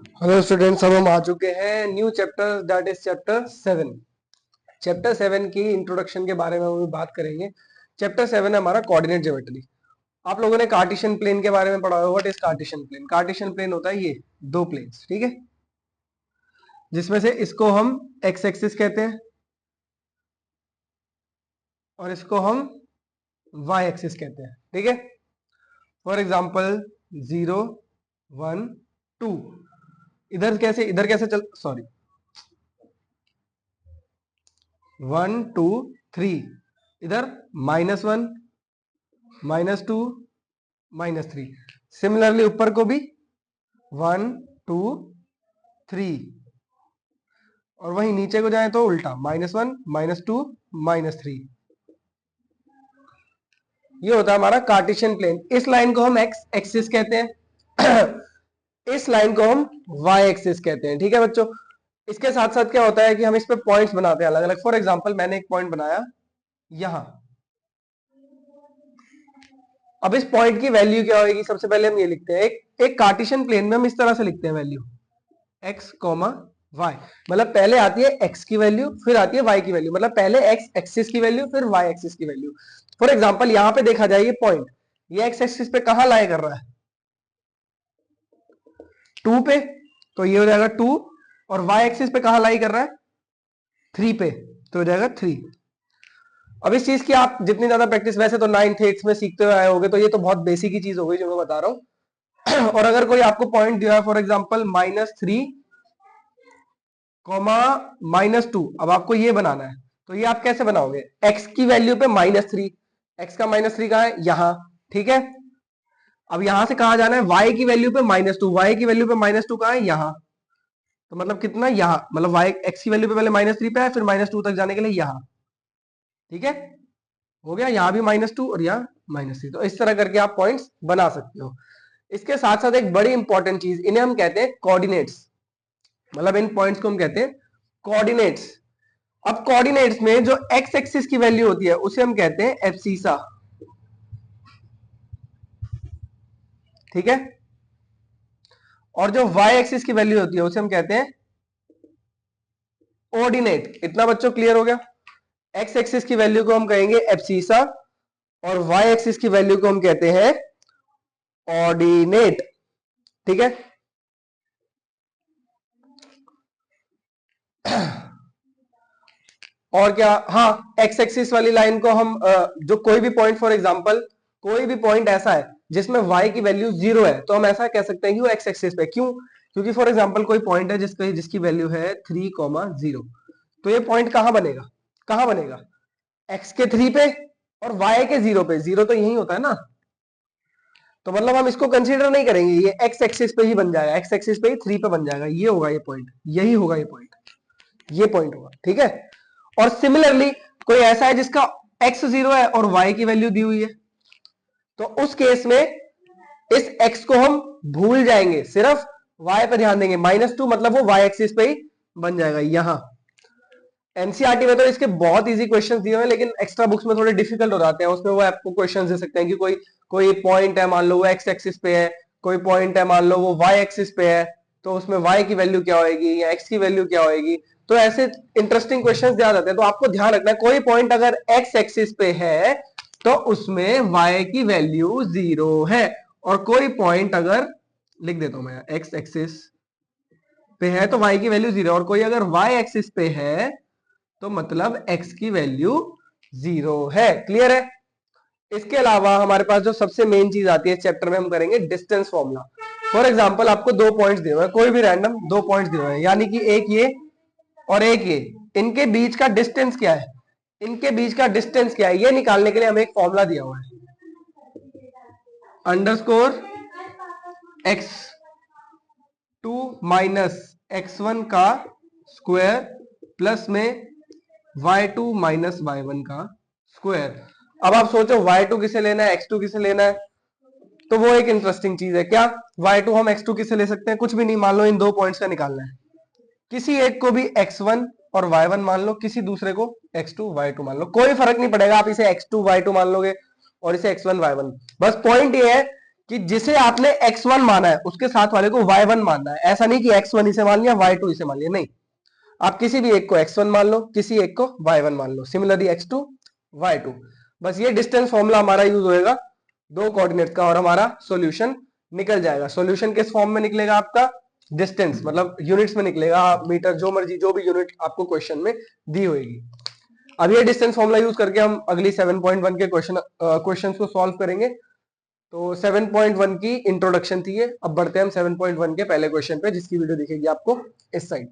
Hello students, अब हम आ चुके हैं new chapter that is chapter 7। Chapter 7 की इंट्रोडक्शन के बारे में हम बात करेंगे। चैप्टर 7 है हमारा कोऑर्डिनेट ज्योमेट्री। आप लोगों ने कार्टेशियन प्लेन के बारे में पढ़ा होगा। What is Cartesian plane? Cartesian plane होता है ये दो प्लेन्स, ठीक है, जिसमें से इसको हम एक्स एक्सिस कहते हैं और इसको हम वाई एक्सिस कहते हैं, ठीक है। फॉर एग्जाम्पल 0 1 2, इधर कैसे चल, सॉरी, 1 2 3, इधर -1 -2 -3। सिमिलरली ऊपर को भी 1 2 3, और वहीं नीचे को जाए तो उल्टा -1 -2 -3। ये होता है हमारा कार्टेशियन प्लेन। इस लाइन को हम एक्स एक्सिस कहते हैं इस लाइन को हम वाई एक्सिस कहते हैं, ठीक है बच्चों। इसके साथ साथ क्या होता है कि हम इस पे पॉइंट्स बनाते हैं अलग अलग। फॉर एग्जांपल मैंने एक पॉइंट बनाया यहां। अब इस पॉइंट की वैल्यू क्या होगी? सबसे पहले हम ये लिखते हैं, एक कार्टेशियन प्लेन में हम इस तरह से लिखते हैं वैल्यू x, y। मतलब पहले आती है x की वैल्यू, फिर आती है y की वैल्यू। मतलब पहले x एक्सिस की वैल्यू, फिर y एक्सिस की वैल्यू। फॉर एग्जांपल यहां पे देखा जाए ये पॉइंट, ये x एक्सिस पे कहां लाई कर रहा है? 2 पे, तो ये हो जाएगा 2। और y एक्सिस पे कहां लाई कर रहा है? 3 पे, तो हो जाएगा 3। अब इस चीज की आप जितनी ज्यादा प्रैक्टिस, वैसे तो 9th 8th में सीखते हुए आए होगे, तो ये तो बहुत बेसिक ही चीज हो गई जो मैं बता रहा हूं और अगर कोई आपको पॉइंट दिया है, फॉर एग्जांपल -3 -2, अब आपको ये बनाना है, तो ये आप कैसे बनाओगे? x की वैल्यू पे -3, x का -3 कहां है? यहां, ठीक है। अब यहां से कहां जाना है? y की वैल्यू पे -2, y की वैल्यू पे -2 कहां है? यहां। तो मतलब कितना? यहां, मतलब y x की वैल्यू पे पहले -3 पे है, फिर -2 तक जाने के लिए यहां, ठीक है। हो गया, यहां भी -2 और यहां -3। तो इस तरह करके आप पॉइंट्स बना सकते हो। इसके साथ साथ एक बड़ी इंपॉर्टेंट चीज, इन्हें हम कहते हैं कोऑर्डिनेट्स। मतलब इन पॉइंट्स को हम कहते हैं कोऑर्डिनेट्स। अब कोऑर्डिनेट्स में जो एक्स एक्सिस की वैल्यू होती है उसे हम कहते हैं एब्सिसा, ठीक है। और जो वाई एक्सिस की वैल्यू होती है उसे हम कहते हैं ऑर्डिनेट। इतना बच्चों क्लियर हो गया? एक्स एक्सिस की वैल्यू को हम कहेंगे एब्सिसा और वाई एक्सिस की वैल्यू को हम कहते हैं ऑर्डिनेट, ठीक है। और क्या? हाँ, एक्स एक्सिस वाली लाइन को हम जो कोई भी पॉइंट, फॉर एग्जांपल कोई भी पॉइंट ऐसा है जिसमें y की वैल्यू 0 है, तो हम ऐसा कह सकते हैं कि वो एक्स एक्सिस पे। क्यों? क्योंकि फॉर एग्जांपल कोई पॉइंट है जिसकी वैल्यू है 3, 0, तो ये पॉइंट कहां बनेगा? कहां बनेगा? x के 3 पे और y के 0 पे। 0 तो यही होता है ना, तो मतलब हम इसको कंसीडर नहीं करेंगे, ये एक्स एक्सिस पे ही बन जाएगा, एक्स एक्सिस पे ही 3 पे बन जाएगा। ये होगा ये पॉइंट, यही होगा ये पॉइंट, ये पॉइंट होगा, ठीक है। और सिमिलरली कोई ऐसा है जिसका x 0 है और y की वैल्यू दी हुई है, तो उस केस में इस x को हम भूल जाएंगे, सिर्फ y पे ध्यान देंगे। -2 मतलब वो y एक्सिस पे ही बन जाएगा यहां। एनसीईआरटी में तो इसके बहुत इजी क्वेश्चंस दिए हुए हैं, लेकिन एक्स्ट्रा बुक्स में थोड़े डिफिकल्ट हो जाते हैं। उसमें वो आपको क्वेश्चंस दे सकते हैं कि कोई कोई पॉइंट है, मान लो वो एक्स एक्सिस पे है, कोई पॉइंट है मान लो वो वाई एक्सिस पे है, तो उसमें वाई की वैल्यू क्या होगी या एक्स की वैल्यू क्या होगी। तो ऐसे इंटरेस्टिंग क्वेश्चंस दिया जाते हैं। तो आपको ध्यान रखना है, कोई पॉइंट अगर एक्स एक्सिस पे है तो उसमें वाई की वैल्यू 0 है, और कोई पॉइंट अगर, लिख देता हूं मैं, एक्स एक्सिस पे है तो वाई की वैल्यू 0, और कोई अगर वाई एक्सिस पे है तो मतलब x की वैल्यू 0 है। क्लियर है? इसके अलावा हमारे पास जो सबसे मेन चीज आती है इस चैप्टर में, हम करेंगे डिस्टेंस फॉर्मूला। फॉर एग्जांपल आपको दो पॉइंट्स दिए हुए हैं, कोई भी रैंडम दो पॉइंट्स दिए हुए हैं, यानी कि एक ये और एक ये, इनके बीच का डिस्टेंस क्या है? इनके बीच का डिस्टेंस क्या है ये निकालने के लिए हमें एक फॉर्मूला दिया हुआ है, _x2 -x1 का स्क्वायर प्लस में y2 -y1 का स्क्वायर। अब आप सोचो y2 किसे लेना है, x2 किसे लेना है? तो वो एक इंटरेस्टिंग चीज है। क्या y2 हम x2 किसे ले सकते हैं? कुछ भी नहीं, मान लो इन दो पॉइंट्स का निकालना है। किसी एक को भी x1 और y1 मान लो, किसी दूसरे को x2 y2 मान लो, कोई फर्क नहीं पड़ेगा। आप इसे x2 y2 मान लोगे और इसे x1 y1। बस पॉइंट ये है कि जिसे आपने x1 माना है उसके साथ वाले को y1 मानना है। ऐसा नहीं कि x1 इसे मान लिया y2 इसे मान लिया, नहीं, आप किसी भी एक को x1 मान लो, किसी एक को y1 मान लो, सिमिलरली x2 y2। बस ये डिस्टेंस फॉर्मूला हमारा यूज होएगा दो कोऑर्डिनेट का और हमारा सॉल्यूशन निकल जाएगा। सॉल्यूशन किस फॉर्म में निकलेगा आपका, डिस्टेंस मतलब यूनिट्स में निकलेगा, मीटर जो मर्जी जो भी यूनिट आपको क्वेश्चन में दी होगी। अब ये डिस्टेंस फॉर्मूला यूज करके हम अगली 7.1 के क्वेश्चन को सॉल्व करेंगे। तो 7.1 की इंट्रोडक्शन थी ये। अब बढ़ते हैं हम 7.1 के पहले क्वेश्चन पे, जिसकी वीडियो दिखेगी आपको इस साइड।